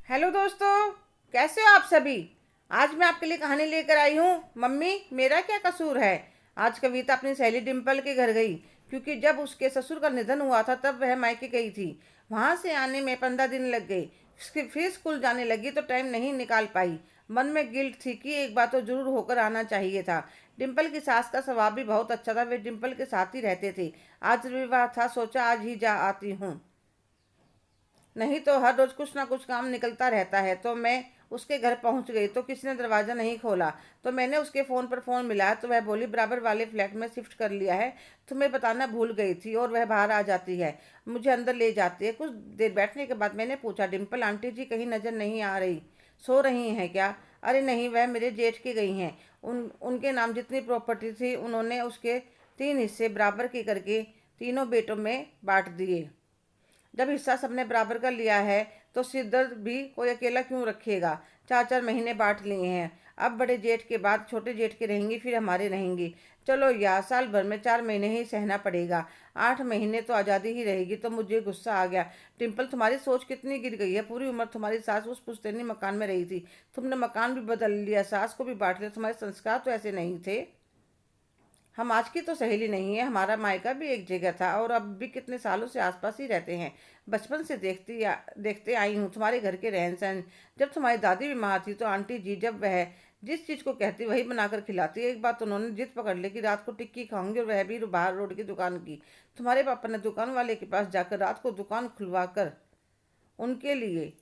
Hello दोस्तों, कैसे हो आप सभी। आज मैं आपके लिए कहानी लेकर आई हूँ, मम्मी मेरा क्या कसूर है। आज कविता अपनी सहेली डिम्पल के घर गई, क्योंकि जब उसके ससुर का निधन हुआ था तब वह मायके गई थी। वहां से आने में 15 दिन लग गए। फिर स्कूल जाने लगी तो टाइम नहीं निकाल पाई। मन में गिल्ट थी कि एक बार तो जरूर होकर आना चाहिए था। डिम्पल की सास का स्वभाव भी बहुत अच्छा था, वे डिम्पल के साथ ही रहते थे। आज रविवार था, सोचा आज ही जा आती हूँ, नहीं तो हर रोज कुछ ना कुछ काम निकलता रहता है। तो मैं उसके घर पहुंच गई तो किसी ने दरवाजा नहीं खोला। तो मैंने उसके फ़ोन पर फ़ोन मिलाया तो वह बोली बराबर वाले फ्लैट में शिफ्ट कर लिया है, तुम्हें बताना भूल गई थी, और वह बाहर आ जाती है, मुझे अंदर ले जाती है। कुछ देर बैठने के बाद मैंने पूछा, डिम्पल आंटी जी कहीं नज़र नहीं आ रही, सो रही हैं क्या। अरे नहीं, वह मेरे जेठ की गई हैं। उनके नाम जितनी प्रॉपर्टी थी उन्होंने उसके 3 हिस्से बराबर के करके तीनों बेटों में बांट दिए। जब हिस्सा सबने बराबर कर लिया है तो सिरदर्द भी कोई अकेला क्यों रखेगा। 4 4 महीने बांट लिए हैं। अब बड़े जेठ के बाद छोटे जेठ के रहेंगी, फिर हमारे रहेंगी। चलो यार, साल भर में 4 महीने ही सहना पड़ेगा, 8 महीने तो आज़ादी ही रहेगी। तो मुझे गुस्सा आ गया, टिम्पल तुम्हारी सोच कितनी गिर गई है। पूरी उम्र तुम्हारी सास उस पुश्तैनी मकान में रही थी, तुमने मकान भी बदल लिया, सास को भी बांट लिया, तुम्हारे संस्कार तो ऐसे नहीं थे। हम आज की तो सहेली नहीं है, हमारा मायका भी एक जगह था और अब भी कितने सालों से आसपास ही रहते हैं। बचपन से देखते आई हूँ तुम्हारे घर के रहन सहन। जब तुम्हारी दादी बीमार थी तो आंटी जी जब वह जिस चीज़ को कहती वही बनाकर खिलाती। एक बात उन्होंने जिद पकड़ ली कि रात को टिक्की खाऊंगी, और वह भी बाहर रोड की दुकान की। तुम्हारे पापा ने दुकान वाले के पास जाकर रात को दुकान खुलवा कर उनके लिए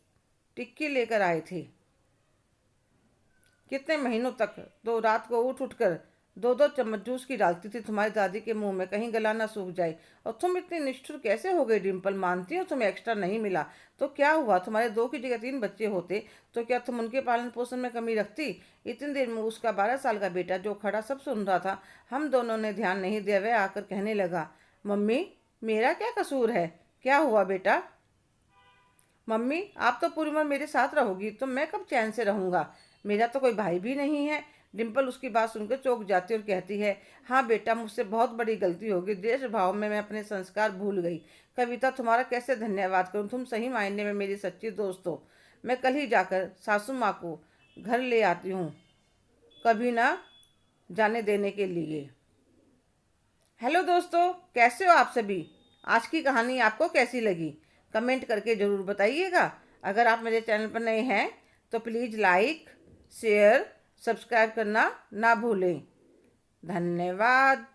टिक्की लेकर आए थे। कितने महीनों तक तो रात को उठ उठ कर 2 2 चम्मच जूस की डालती थी तुम्हारी दादी के मुंह में, कहीं गला ना सूख जाए। और तुम इतनी निष्ठुर कैसे हो गई डिम्पल। मानती हो तुम्हें एक्स्ट्रा नहीं मिला तो क्या हुआ, तुम्हारे 2 की जगह 3 बच्चे होते तो क्या तुम उनके पालन पोषण में कमी रखती। इतनी देर में उसका 12 साल का बेटा जो खड़ा सब सुन रहा था, हम दोनों ने ध्यान नहीं दिया, वह आकर कहने लगा, मम्मी मेरा क्या कसूर है। क्या हुआ बेटा। मम्मी आप तो पूरी उम्र मेरे साथ रहोगी तो मैं कब चैन से रहूंगा, मेरा तो कोई भाई भी नहीं है। डिम्पल उसकी बात सुनकर चौंक जाती और कहती है, हाँ बेटा मुझसे बहुत बड़ी गलती होगी, देश भाव में मैं अपने संस्कार भूल गई। कविता तुम्हारा कैसे धन्यवाद करूँ, तुम सही मायने में मेरी सच्ची दोस्त हो। मैं कल ही जाकर सासू माँ को घर ले आती हूँ, कभी ना जाने देने के लिए। हेलो दोस्तों, कैसे हो आप सभी। आज की कहानी आपको कैसी लगी, कमेंट करके ज़रूर बताइएगा। अगर आप मेरे चैनल पर नए हैं तो प्लीज़ लाइक शेयर सब्सक्राइब करना ना भूलें। धन्यवाद।